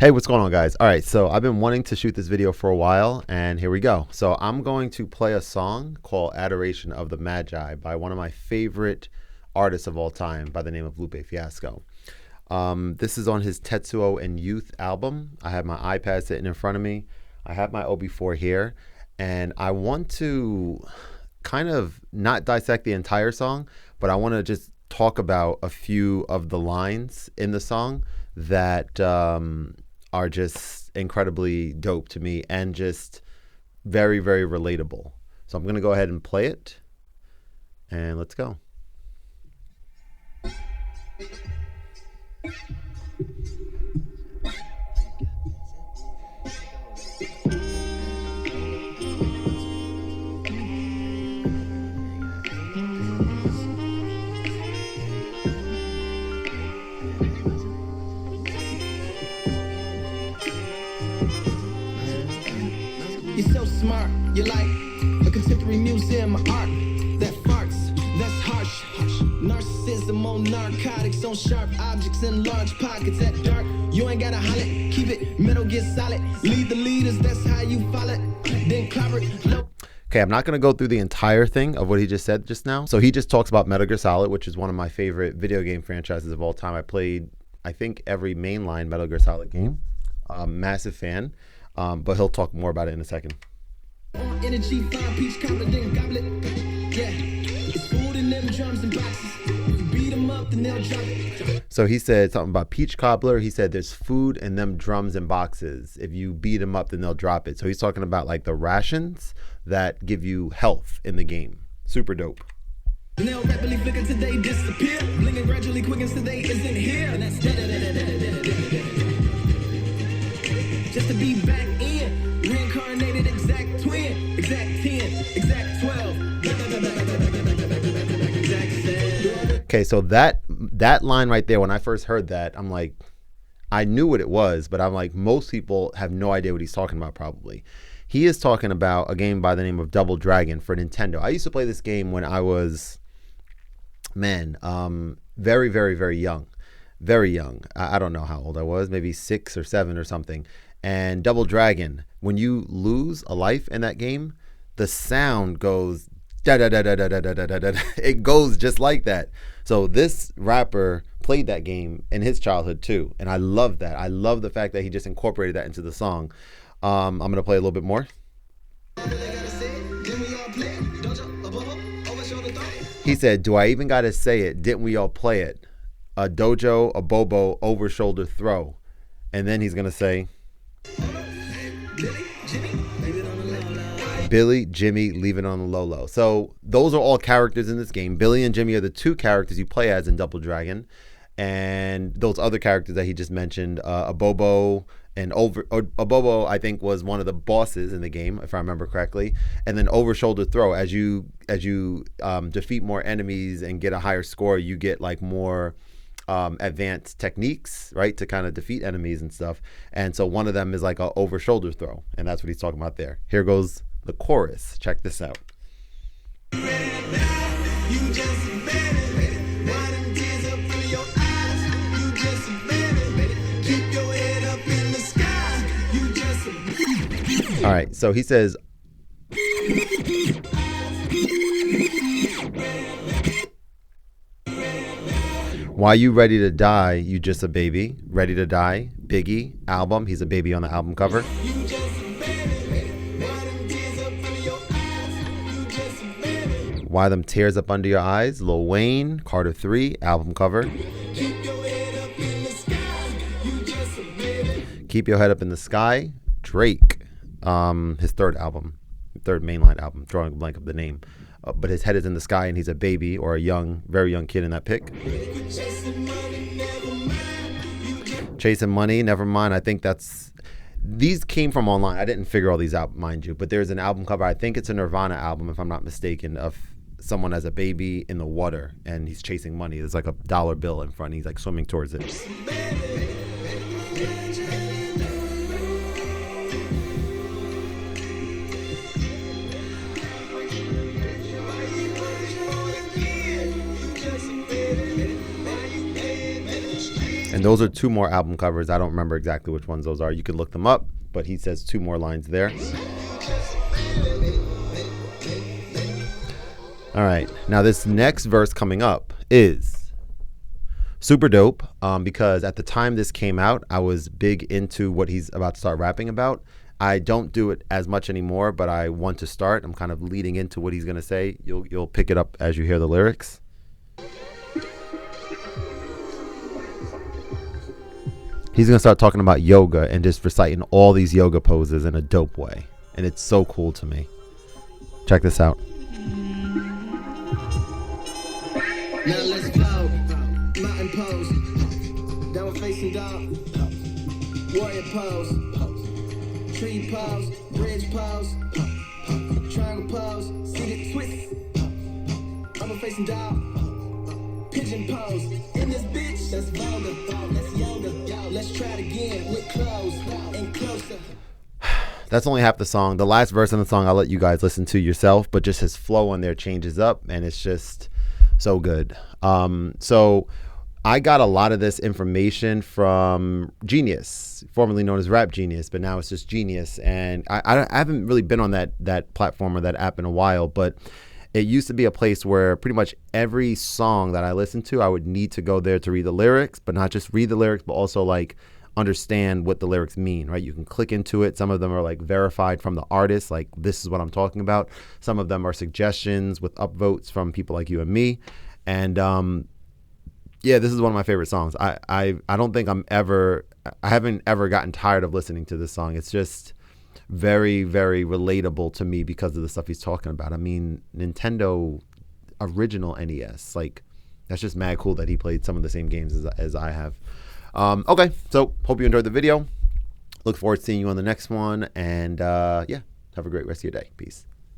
Hey, what's going on, guys? All right, so I've been wanting to shoot this video for a while, and here we go. So I'm going to play a song called Adoration of the Magi by one of my favorite artists of all time by the name of Lupe Fiasco. This is on his Tetsuo and Youth album. I have my iPad sitting in front of me. I have my OB4 here, and I want to kind of not dissect the entire song, but I want to just talk about a few of the lines in the song that are just incredibly dope to me and just very, very relatable. So I'm going to go ahead and play it, and let's go. You're so smart, you're like a contemporary museum of art that farts, that's harsh. Narcissism on narcotics, on sharp objects in large pockets at dark. You ain't gotta holler, keep it, metal get solid. Lead the leaders, that's how you follow it. Then clobber it. Okay, I'm not going to go through the entire thing of what he just said just now. So he just talks about Metal Gear Solid, which is one of my favorite video game franchises of all time. I played, I think, every mainline Metal Gear Solid game. Massive fan. But he'll talk more about it in a second. Energy, fine peach cobbler, then goblet. Yeah, it's food in them drums and boxes. If you beat them up, then they'll drop it. So he said something about peach cobbler. He said there's food in them drums and boxes. If you beat them up, then they'll drop it. So he's talking about like the rations that give you health in the game. Super dope. And they'll rapidly flicker till they disappear. Blinking gradually quickens till they isn't here. And that's just to be back in, reincarnated exact twin, exact 10, exact 12, exact 7. Okay, so that line right there, when I first heard that, I'm like, I knew what it was, but I'm like, most people have no idea what he's talking about probably. He is talking about a game by the name of Double Dragon for Nintendo. I used to play this game when I was, very, very, very young. Very young. I don't know how old I was, maybe 6 or 7 or something. And Double Dragon, when you lose a life in that game, the sound goes da da da da da da da da da. It goes just like that. So this rapper played that game in his childhood too, and I love that. I love the fact that he just incorporated that into the song. I'm gonna play a little bit more. He said, "Do I even gotta say it? Didn't we all play it? A dojo, a bobo, over shoulder throw." And then he's gonna say, Billy, Jimmy, leave it on the low low. So those are all characters in this game. Billy and Jimmy are the two characters you play as in Double Dragon. And those other characters that he just mentioned, a Bobo and a Bobo, I think, was one of the bosses in the game, if I remember correctly. And then over shoulder throw, as you defeat more enemies and get a higher score, you get like more advanced techniques, right, to kind of defeat enemies and stuff. And so one of them is like a over shoulder throw, and that's what he's talking about there. Here goes the chorus. Check this out. All right, so he says, "Why you ready to die? You just a baby. Ready to die." Biggie album. He's a baby on the album cover. "Why them tears up under your eyes?" Lil Wayne, Carter 3 album cover. "Keep your head up in the sky." Drake, his third mainline album. Drawing a blank of the name. But his head is in the sky and he's a baby or a young, very young kid in that pic. Chasing money, never mind. I think these came from online. I didn't figure all these out, mind you. But there's an album cover, I think it's a Nirvana album, if I'm not mistaken, of someone as a baby in the water and he's chasing money. There's like a dollar bill in front. He's like swimming towards it. And those are 2 more album covers. I don't remember exactly which ones those are. You could look them up, but he says 2 more lines there. All right, now this next verse coming up is super dope because at the time this came out, I was big into what he's about to start rapping about. I don't do it as much anymore, but I want to start. I'm kind of leading into what he's going to say. You'll pick it up as you hear the lyrics. He's going to start talking about yoga and just reciting all these yoga poses in a dope way. And it's so cool to me. Check this out. Now let's go. Mountain pose. Downward facing dog. Warrior pose. Tree pose. Bridge pose. Triangle pose. Seated twist. I'm a facing dog. Pigeon pose. In this bitch. That's vulgar. That's yoga. Let's try it again with clothes and closer. That's only half the song. The last verse in the song I'll let you guys listen to yourself, but just his flow on there changes up, and it's just so good. So I got a lot of this information from Genius, formerly known as Rap Genius, but now it's just Genius. And I haven't really been on that platform or that app in a while, but it used to be a place where pretty much every song that I listened to, I would need to go there to read the lyrics, but not just read the lyrics, but also like understand what the lyrics mean, right? You can click into it. Some of them are like verified from the artist, like this is what I'm talking about. Some of them are suggestions with upvotes from people like you and me. And yeah, this is one of my favorite songs. I don't think I haven't ever gotten tired of listening to this song. It's just very, very relatable to me because of the stuff he's talking about. I mean, Nintendo original NES, like that's just mad cool that he played some of the same games as I have. Okay, so hope you enjoyed the video. Look forward to seeing you on the next one. And yeah, have a great rest of your day. Peace.